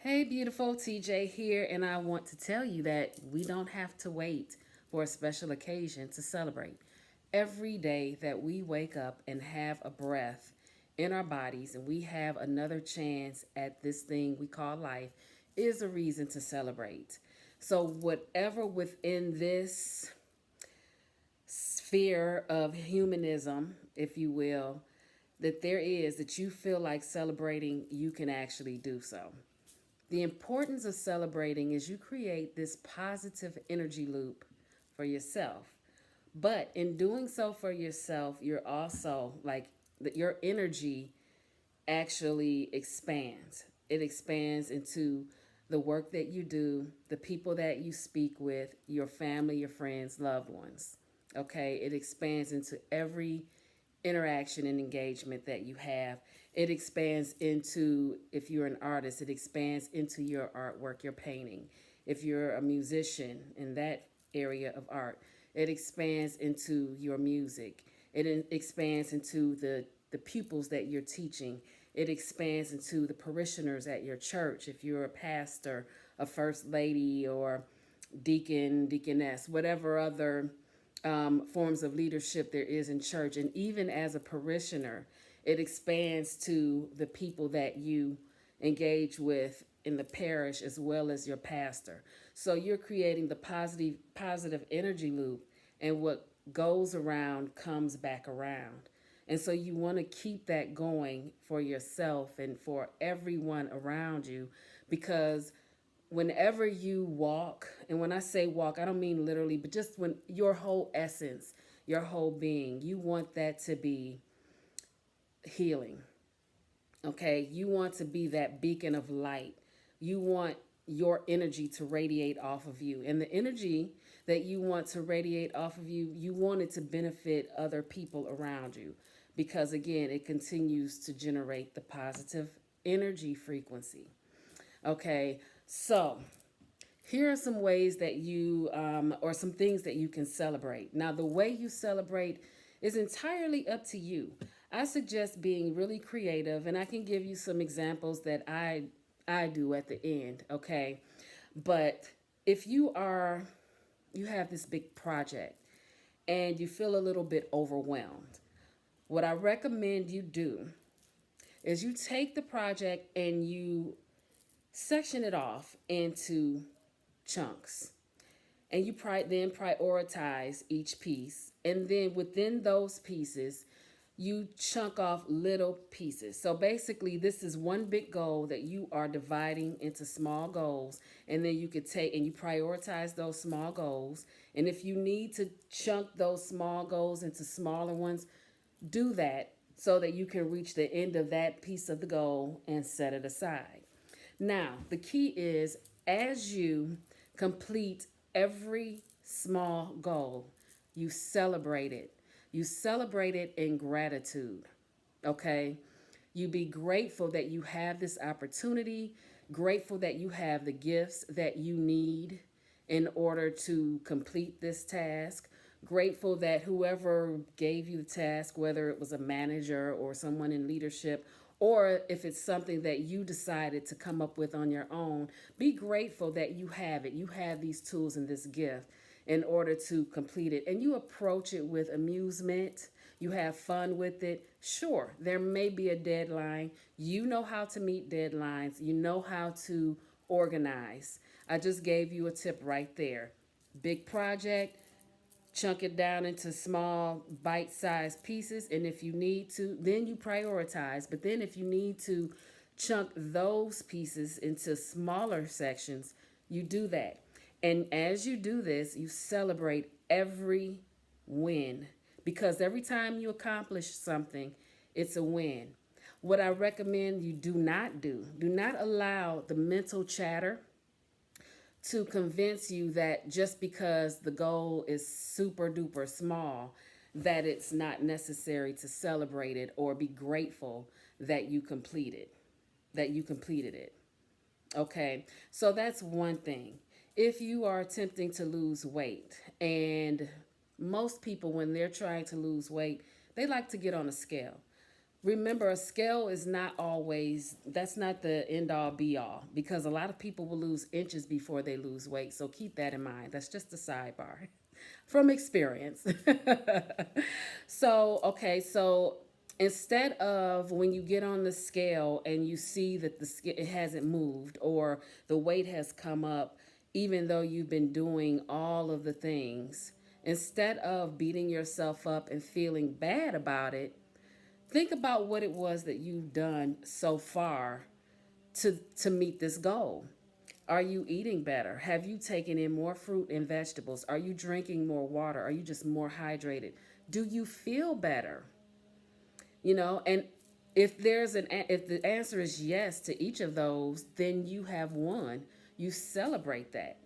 Hey, beautiful TJ here, and I want to tell you that we don't have to wait for a special occasion to celebrate. Every day that we wake up and have a breath in our bodies and we have another chance at this thing we call life is a reason to celebrate. So, whatever within this sphere of humanism, if you will, that there is that you feel like celebrating, you can actually do so. The importance of celebrating is you create this positive energy loop for yourself. But in doing so for yourself, you're also like that your energy actually expands. It expands into the work that you do, the people that you speak with, your family, your friends, loved ones. Okay? It expands into every interaction and engagement that you have. It expands into, if you're an artist, it expands into your artwork, your painting. If you're a musician in that area of art, it expands into your music. It expands into the pupils that you're teaching. It expands into the parishioners at your church. If you're a pastor, a first lady, or deacon, deaconess, whatever other forms of leadership there is in church. And even as a parishioner, it expands to the people that you engage with in the parish as well as your pastor. So you're creating the positive energy loop, and what goes around comes back around. And so you want to keep that going for yourself and for everyone around you, because whenever you walk, and when I say walk, I don't mean literally, but just when your whole essence, your whole being, you want that to be healing. Okay? You want to be that beacon of light. You want your energy to radiate off of you. And the energy that you want to radiate off of you, you want it to benefit other people around you. Because again, it continues to generate the positive energy frequency. Okay, so here are some ways that you, or some things that you can celebrate. Now, the way you celebrate is entirely up to you. I suggest being really creative, and I can give you some examples that I do at the end. Okay, but if you have this big project and you feel a little bit overwhelmed, what I recommend you do is you take the project and you section it off into chunks, and you then prioritize each piece, and then within those pieces you chunk off little pieces. So basically this is one big goal that you are dividing into small goals, and then you could take and you prioritize those small goals, and if you need to chunk those small goals into smaller ones, do that so that you can reach the end of that piece of the goal and set it aside. Now, the key is as you complete every small goal, you celebrate it. You celebrate it in gratitude, okay? You be grateful that you have this opportunity, grateful that you have the gifts that you need in order to complete this task, grateful that whoever gave you the task, whether it was a manager or someone in leadership, or if it's something that you decided to come up with on your own, be grateful that you have it. You have these tools and this gift in order to complete it. And you approach it with amusement. You have fun with it. Sure, there may be a deadline. You know how to meet deadlines. You know how to organize. I just gave you a tip right there. Big project, chunk it down into small bite-sized pieces, and if you need to, then you prioritize. But then if you need to chunk those pieces into smaller sections, you do that. And as you do this, you celebrate every win, because every time you accomplish something, it's a win. What I recommend you do not allow the mental chatter to convince you that just because the goal is super duper small, that it's not necessary to celebrate it or be grateful that you completed it. Okay, so that's one thing. If you are attempting to lose weight, and most people, when they're trying to lose weight, they like to get on a scale. Remember, a scale is not always, that's not the end all be all, because a lot of people will lose inches before they lose weight. So keep that in mind. That's just a sidebar from experience. So, okay, so instead of when you get on the scale and you see that it hasn't moved or the weight has come up, even though you've been doing all of the things, instead of beating yourself up and feeling bad about it, think about what it was that you've done so far to meet this goal. Are you eating better? Have you taken in more fruit and vegetables? Are you drinking more water? Are you just more hydrated? Do you feel better? And if the answer is yes to each of those, then you have won. You celebrate that.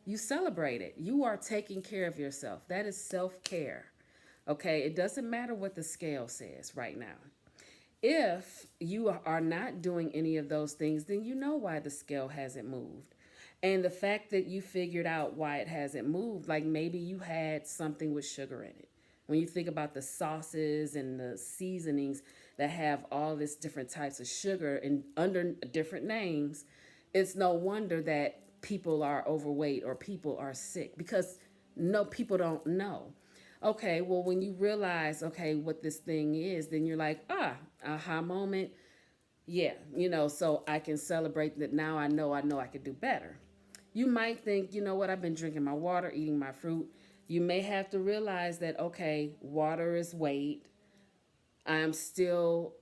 You celebrate it. You are taking care of yourself. That is self-care. Okay? It doesn't matter what the scale says right now. If you are not doing any of those things, then you know why the scale hasn't moved. And the fact that you figured out why it hasn't moved, like maybe you had something with sugar in it. When you think about the sauces and the seasonings that have all this different types of sugar and under different names, it's no wonder that people are overweight or people are sick because no, people don't know. Okay, well, when you realize, okay, what this thing is, then you're like, aha moment. Yeah, so I can celebrate that now I know I could do better. You might think, you know what, I've been drinking my water, eating my fruit. You may have to realize that, okay, water is weight. I'm still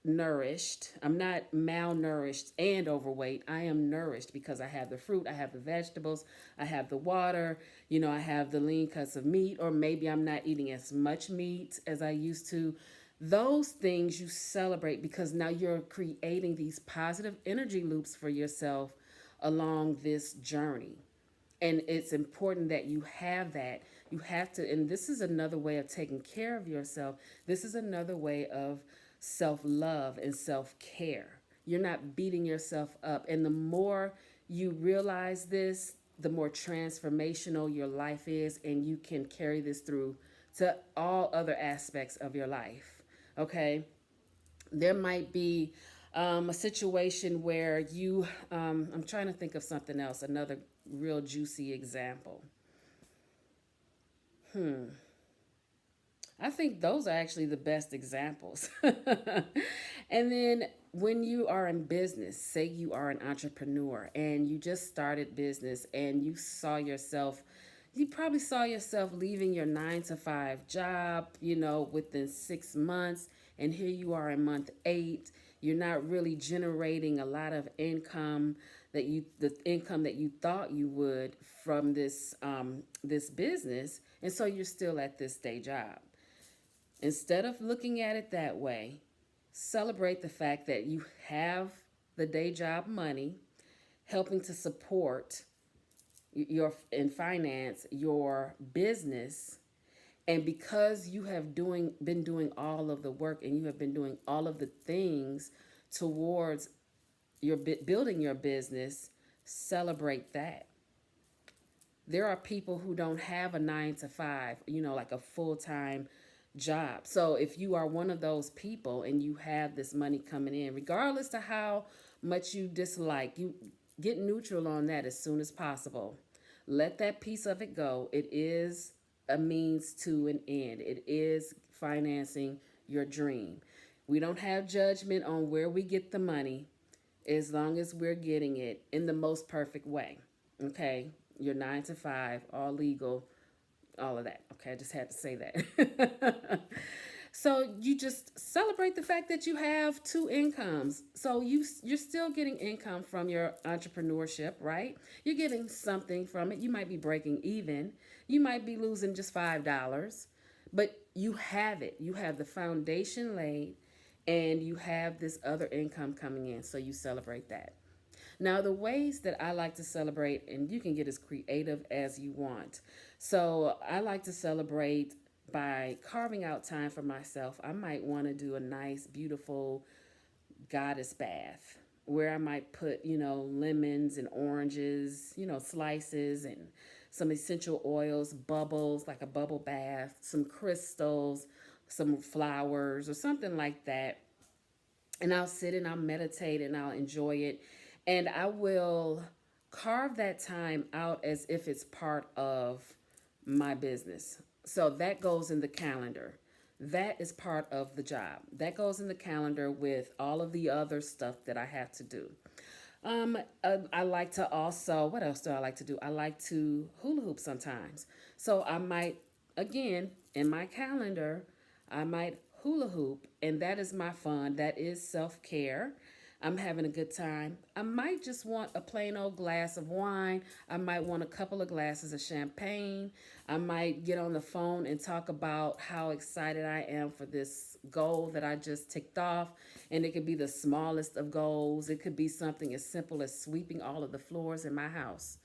nourished. I'm not malnourished and overweight. I am nourished because I have the fruit, I have the vegetables, I have the water, I have the lean cuts of meat, or maybe I'm not eating as much meat as I used to. Those things you celebrate because now you're creating these positive energy loops for yourself along this journey. And it's important that you have that. You have to, and this is another way of taking care of yourself. This is another way of self love and self care. You're not beating yourself up. And the more you realize this, the more transformational your life is, and you can carry this through to all other aspects of your life. Okay? There might be a situation where I'm trying to think of something else, another real juicy example. I think those are actually the best examples. And then when you are in business, say you are an entrepreneur and you just started business and you probably saw yourself leaving your 9 to 5 job, within 6 months. And here you are in month 8. You're not really generating a lot of income the income that you thought you would from this business. And so you're still at this day job. Instead of looking at it that way, celebrate the fact that you have the day job money helping to support your in finance your business. And because you have been doing all of the work and you have been doing all of the things towards your building your business, celebrate that. There are people who don't have a 9 to 5, like a full-time job. So if you are one of those people and you have this money coming in, regardless to how much you dislike, you get neutral on that as soon as possible. Let that piece of it go. It is a means to an end. It is financing your dream. We don't have judgment on where we get the money as long as we're getting it in the most perfect way. Okay? Your 9 to 5, all legal, all of that. Okay, I just had to say that. So you just celebrate the fact that you have two incomes. So you're still getting income from your entrepreneurship, right? You're getting something from it. You might be breaking even. You might be losing just $5, but you have it. You have the foundation laid and you have this other income coming in. So you celebrate that. Now, the ways that I like to celebrate, and you can get as creative as you want. So I like to celebrate by carving out time for myself. I might want to do a nice, beautiful goddess bath where I might put, lemons and oranges, slices and some essential oils, bubbles, like a bubble bath, some crystals, some flowers, or something like that. and I'll sit and I'll meditate and I'll enjoy it. And I will carve that time out as if it's part of my business. So that goes in the calendar. That is part of the job. That goes in the calendar with all of the other stuff that I have to do. I like to also, what else do I like to do? I like to hula hoop sometimes. So I might, again, in my calendar, I might hula hoop, and that is my fun. That is self care. I'm having a good time. I might just want a plain old glass of wine. I might want a couple of glasses of champagne. I might get on the phone and talk about how excited I am for this goal that I just ticked off. And it could be the smallest of goals. It could be something as simple as sweeping all of the floors in my house.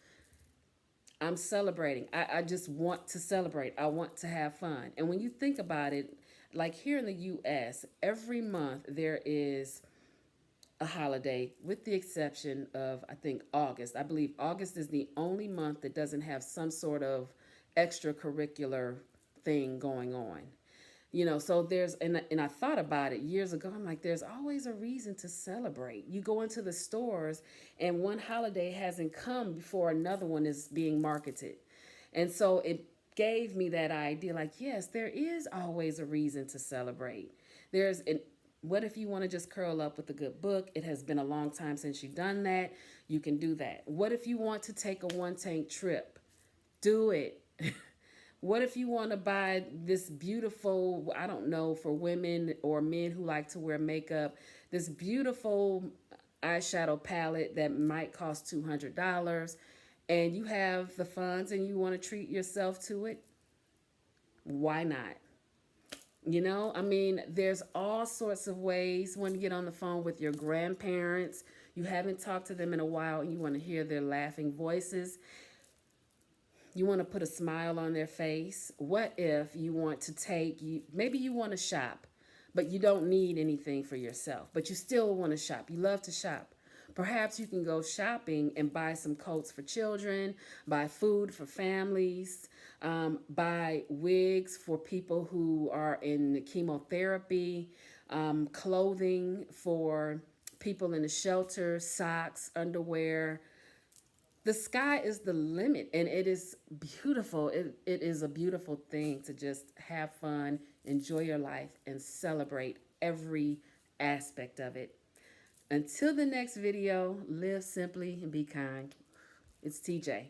I'm celebrating. I just want to celebrate. I want to have fun. And when you think about it, like here in the US, every month there is a holiday, with the exception of, I think, August. I believe August is the only month that doesn't have some sort of extracurricular thing going on. So and I thought about it years ago. I'm like, there's always a reason to celebrate. You go into the stores, and one holiday hasn't come before another one is being marketed. And so it gave me that idea, like, yes, there is always a reason to celebrate. There's an What if you want to just curl up with a good book? It has been a long time since you've done that. You can do that. What if you want to take a one tank trip? Do it. What if you want to buy this beautiful, I don't know, for women or men who like to wear makeup, this beautiful eyeshadow palette that might cost $200, and you have the funds and you want to treat yourself to it? Why not? I mean, there's all sorts of ways when you get on the phone with your grandparents. You haven't talked to them in a while and you want to hear their laughing voices. You want to put a smile on their face. What if you want to maybe you want to shop, but you don't need anything for yourself, but you still want to shop. You love to shop. Perhaps you can go shopping and buy some coats for children, buy food for families, buy wigs for people who are in chemotherapy, clothing for people in the shelter, socks, underwear. The sky is the limit, and it is beautiful. It is a beautiful thing to just have fun, enjoy your life, and celebrate every aspect of it. Until the next video, live simply and be kind. It's TJ.